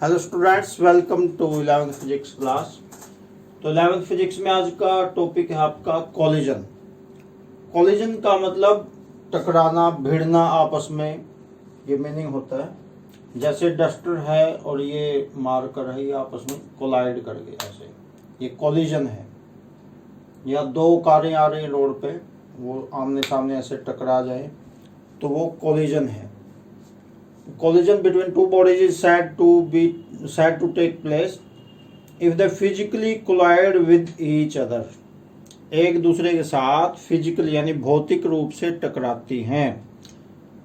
Hello students, welcome to 11th physics class. तो 11th physics में आज का टॉपिक है आपका कॉलिजन। कॉलिजन का मतलब टकराना, भिड़ना आपस में, ये मीनिंग होता है। जैसे डस्टर है और ये मार्कर है, ये आपस में कोलाइड कर गए, ऐसे ये कॉलिजन है। या दो कारें आ रही रोड पे, वो आमने सामने ऐसे टकरा जाए तो वो कॉलिजन है। Collision between two bodies is said to take place if they physically collide with each other। एक दूसरे के साथ फिजिकल यानी भौतिक रूप से टकराती हैं।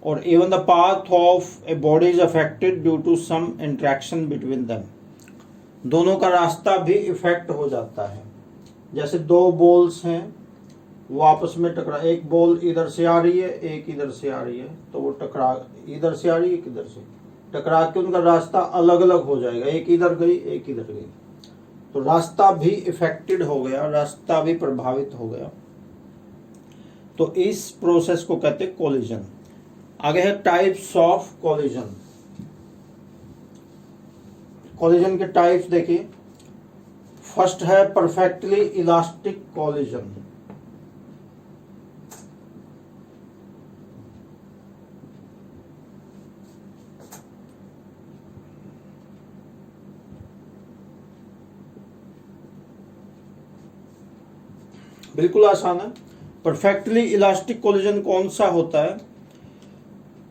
और even the path of a body is affected due to some interaction between them। दोनों का रास्ता भी इफेक्ट हो जाता है। जैसे दो बॉल्स हैं, वो आपस में टकरा, एक बॉल इधर से आ रही है, एक इधर से आ रही है, तो वो टकरा, इधर से आ रही है, एक इधर से टकरा के उनका रास्ता अलग अलग हो जाएगा। एक इधर गई, एक इधर गई, तो रास्ता भी इफेक्टेड हो गया, रास्ता भी प्रभावित हो गया। तो इस प्रोसेस को कहते हैं कोलिजन। आगे है टाइप्स ऑफ कोलिजन। कोलिजन के टाइप्स देखिए। फर्स्ट है परफेक्टली इलास्टिक कोलिजन। बिल्कुल आसान है। परफेक्टली इलास्टिक कोलिजन कौन सा होता है?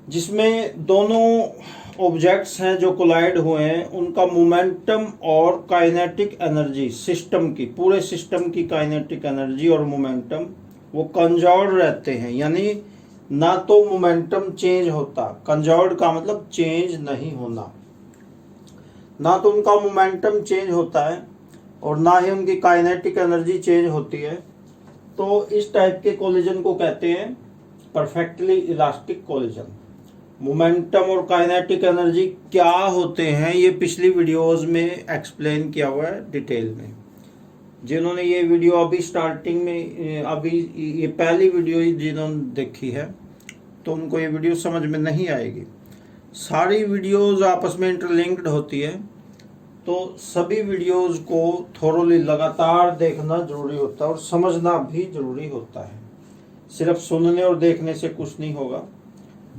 जिसमें दोनों ऑब्जेक्ट्स हैं जो कोलाइड हुए हैं, उनका मोमेंटम और काइनेटिक एनर्जी, सिस्टम की, पूरे सिस्टम की काइनेटिक एनर्जी और मोमेंटम वो कंजर्व रहते हैं। यानी ना तो मोमेंटम चेंज होता, कंजर्व का मतलब चेंज नहीं होना, ना तो उनका मोमेंटम चेंज होता है और ना ही उनकी काइनेटिक एनर्जी चेंज होती है। तो इस टाइप के कोलिजन को कहते हैं परफेक्टली इलास्टिक कोलिजन। मोमेंटम और काइनेटिक एनर्जी क्या होते हैं, ये पिछली वीडियोस में एक्सप्लेन किया हुआ है डिटेल में। जिन्होंने ये वीडियो अभी स्टार्टिंग में, अभी ये पहली वीडियो जिन्होंने देखी है, तो उनको ये वीडियो समझ में नहीं आएगी। सारी वीडियोस आपस में इंटरलिंक्ड होती है, तो सभी वीडियोस को थोरोली लगातार देखना जरूरी होता है और समझना भी जरूरी होता है। सिर्फ सुनने और देखने से कुछ नहीं होगा।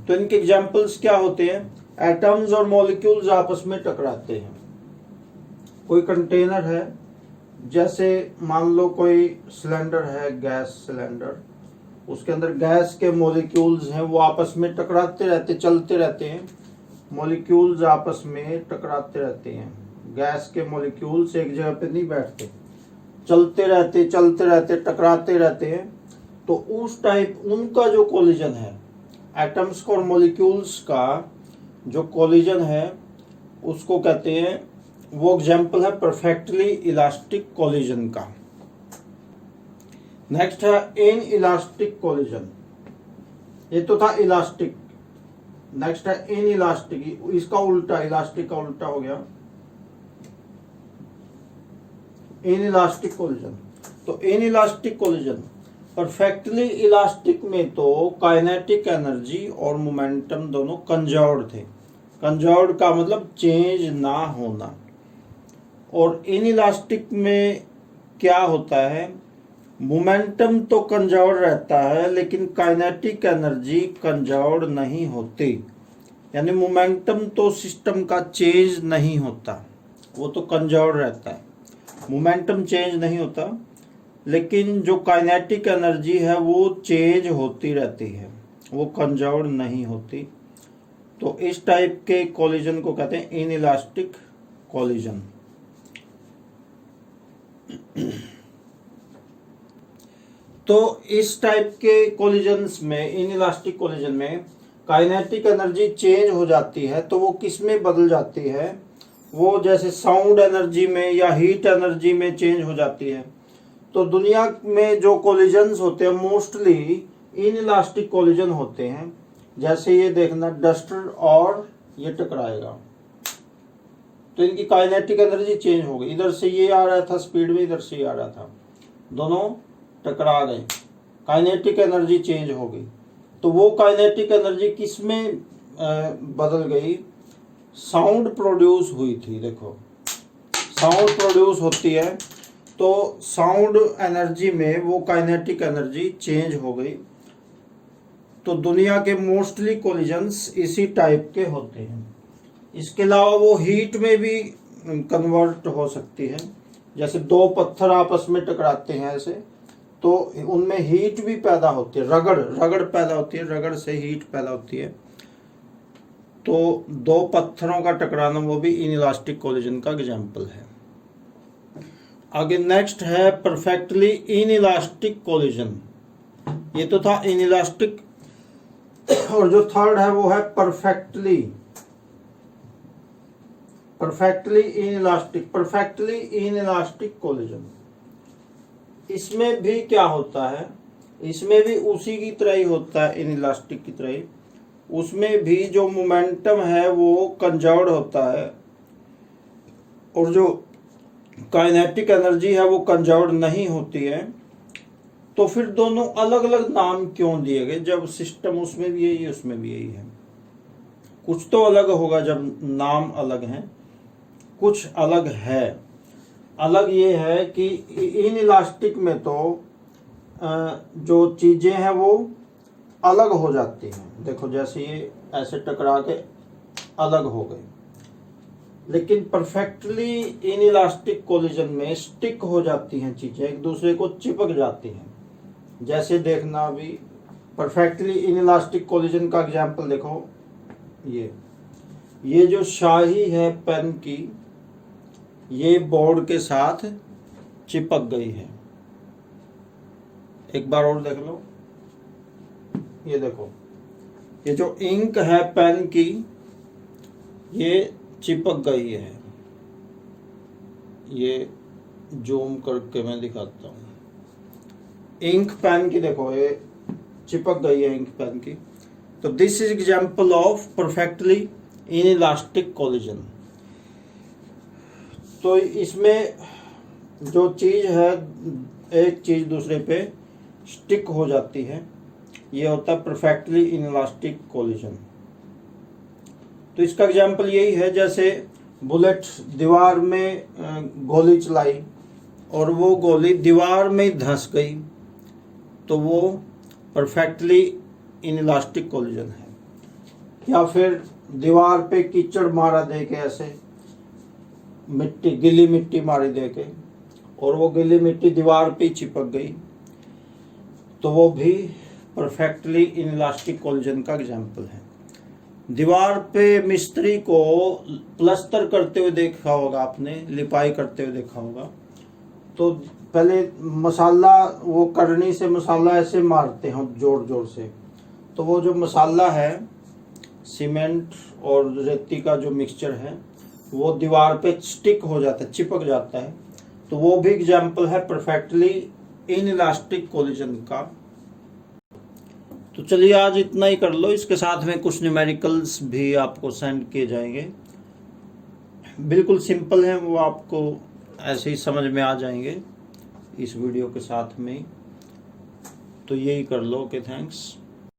तो इनके एग्जांपल्स क्या होते हैं? एटम्स और मॉलिक्यूल्स आपस में टकराते हैं। कोई कंटेनर है, जैसे मान लो कोई सिलेंडर है, गैस सिलेंडर, उसके अंदर गैस के मॉलिक्यूल्स हैं, वो आपस में टकराते रहते, चलते रहते हैं। मॉलिक्यूल्स आपस में टकराते रहते हैं। गैस के मॉलिक्यूल्स एक जगह पे नहीं बैठते, चलते रहते, टकराते रहते हैं। तो उस टाइप उनका जो कोलिजन है, एटम्स और मॉलिक्यूल्स का जो कोलिजन है, उसको कहते हैं, वो एग्जांपल है परफेक्टली इलास्टिक कोलिजन का। नेक्स्ट है इन इलास्टिक कोलिजन। ये तो था इलास्टिक। नेक्स्ट है इन इलास्टिक, इसका उल्टा, इलास्टिक का उल्टा हो गया इन इलास्टिक कोलिजन। तो inelastic collision, perfectly elastic में तो काइनेटिक एनर्जी और मोमेंटम दोनों कंजर्व्ड थे। कंजर्व्ड का मतलब चेंज ना होना। और इन इलास्टिक में क्या होता है? मोमेंटम तो कंजर्व्ड रहता है, लेकिन काइनेटिक एनर्जी कंजर्व्ड नहीं होती। यानी मोमेंटम तो सिस्टम का चेंज नहीं होता, वो तो कंजर्व्ड रहता है। मोमेंटम चेंज नहीं होता, लेकिन जो काइनेटिक एनर्जी है वो चेंज होती रहती है, वो कंजर्व्ड नहीं होती। तो इस टाइप के कोलिजन को कहते हैं इन इलास्टिक कोलिजन। तो इस टाइप के कोलिजन्स में, इन इलास्टिक कोलिजन में काइनेटिक एनर्जी चेंज हो जाती है। तो वो किस में बदल जाती है? वो जैसे साउंड एनर्जी में या हीट एनर्जी में चेंज हो जाती है। तो दुनिया में जो कोलिजन्स होते हैं मोस्टली इन इलास्टिक कोलिजन होते हैं। जैसे ये देखना, डस्टर और ये टकराएगा, तो इनकी काइनेटिक एनर्जी चेंज हो गई। इधर से ये आ रहा था स्पीड में, इधर से ये आ रहा था, दोनों टकरा गए, काइनेटिक एनर्जी चेंज हो गई। तो वो काइनेटिक एनर्जी किस में बदल गई? साउंड प्रोड्यूस हुई थी, देखो साउंड प्रोड्यूस होती है तो साउंड एनर्जी में वो काइनेटिक एनर्जी चेंज हो गई। तो दुनिया के मोस्टली कोलिजन्स इसी टाइप के होते हैं। इसके अलावा वो हीट में भी कन्वर्ट हो सकती है, जैसे दो पत्थर आपस में टकराते हैं ऐसे, तो उनमें हीट भी पैदा होती है, रगड़ पैदा होती है, रगड़ से हीट पैदा होती है। तो दो पत्थरों का टकराना वो भी इनइलास्टिक कोलिजन का एग्जाम्पल है। आगे नेक्स्ट है परफेक्टली इनइलास्टिक कोलिजन। ये तो था इनइलास्टिक, और जो थर्ड है वो है परफेक्टली इनइलास्टिक कोलिजन। इसमें भी क्या होता है, इसमें भी उसी की तरह ही होता है, इनइलास्टिक की तरह ही। उसमें भी जो मोमेंटम है वो कंजर्व होता है, और जो काइनेटिक एनर्जी है वो कंजर्व नहीं होती है। तो फिर दोनों अलग अलग नाम क्यों दिए गए, जब सिस्टम उसमें भी यही उसमें भी यही है। कुछ तो अलग होगा जब नाम अलग हैं, कुछ अलग है। अलग ये है कि इनइलास्टिक में तो जो चीजें हैं वो अलग हो जाती हैं, देखो जैसे ये ऐसे टकरा के अलग हो गए। लेकिन परफेक्टली इनइलास्टिक कोलिजन में स्टिक हो जाती हैं चीजें, एक दूसरे को चिपक जाती हैं। जैसे देखना अभी परफेक्टली इनइलास्टिक कोलिजन का एग्जांपल देखो, ये जो शाही है पेन की, ये बोर्ड के साथ चिपक गई है। एक बार और देख लो, ये देखो ये जो इंक है पेन की, ये चिपक गई है। ये जूम करके मैं दिखाता हूँ, इंक पेन की देखो ये चिपक गई है इंक पेन की। तो this is example of perfectly inelastic collision. तो इसमें जो चीज है एक चीज दूसरे पे स्टिक हो जाती है, ये होता है परफेक्टली इनइलास्टिक कोलिजन। तो इसका एग्जाम्पल यही है, जैसे बुलेट दीवार में गोली चलाई और वो गोली दीवार में धंस गई, तो वो परफेक्टली इनइलास्टिक कोलिजन है। या फिर दीवार पे कीचड़ मारा दे के, ऐसे गीली मिट्टी मारी दे के, और वो गीली मिट्टी दीवार पे चिपक गई, तो वो भी परफेक्टली इनइलास्टिक कोलिजन का एग्जाम्पल है। दीवार पे मिस्त्री को प्लस्तर करते हुए देखा होगा आपने, लिपाई करते हुए देखा होगा। तो पहले मसाला, वो करनी से मसाला ऐसे मारते हैं जोर जोर से, तो वो जो मसाला है सीमेंट और रेती का जो मिक्सचर है वो दीवार पे स्टिक हो जाता है, चिपक जाता है। तो वो भी एग्जाम्पल है परफेक्टली इनइलास्टिक कोलिजन का। तो चलिए आज इतना ही कर लो, इसके साथ में कुछ न्यूमेरिकल्स भी आपको सेंड किए जाएंगे, बिल्कुल सिंपल हैं, वो आपको ऐसे ही समझ में आ जाएंगे इस वीडियो के साथ में। तो यही कर लो। Okay, thanks.